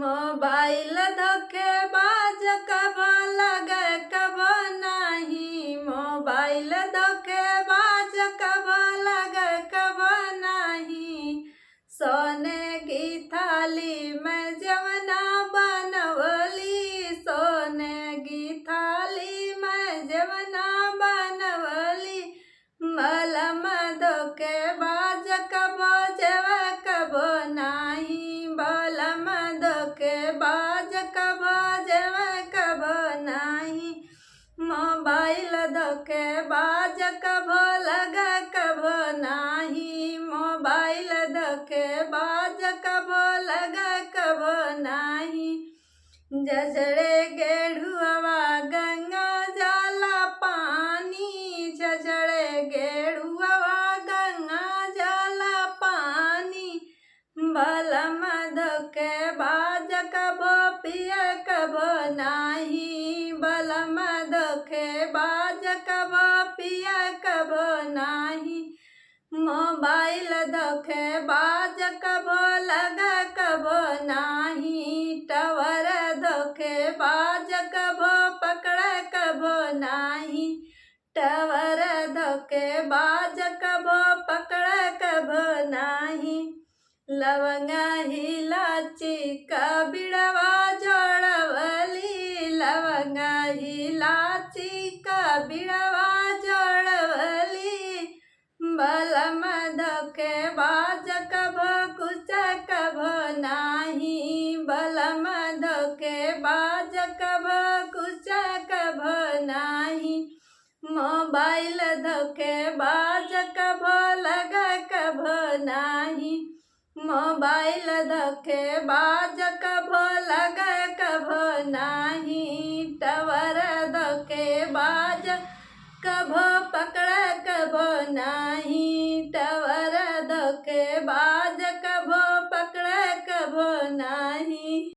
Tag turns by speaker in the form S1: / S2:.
S1: Mobile धोखेबाज कब लगे कब नहीं। मोबाइल धोखेबाज कब लगे कब नहीं। सोने की थाली में जवना बनवली। सोने की थाली में जवना बनवली। मलम धोखेबाज कब जेव कब नहीं। बलम धोखेबाज कब जेव कब नहीं। मोबाइल धोखेबाज कब लगे कब नहीं। मोबाइल धोखेबाज कब लगे कब नहीं। जजड़े गेढ़ुआ गंगा जाला पानी। जजड़े गेढ़ुआ गंगा जाला पानी। बलम धोखेबाज कब पिए कब नहीं। बलम धोखेबाज कब पिए कब नहीं। मोबाइल धोखेबाज कब लगे कब नहीं। टवर धोखेबाज कब पकड़े कब नहीं। टवर धोखेबाज कब पकड़े कब नहीं। लवंगा इलायची का बिड़वा जोड़वली। लवंगा इलायची का बिड़वा जोड़वली। बलम धोखेबाज कब कुछ कब नहीं। बलम धोखेबाज कब कुछ कब नहीं। मोबाइल धोखेबाज कब लगे कब नहीं। मोबाइल धोखेबाज कब लगे कब नहीं। टवर धोखेबाज कब पकड़े कब नहीं। टवर धोखेबाज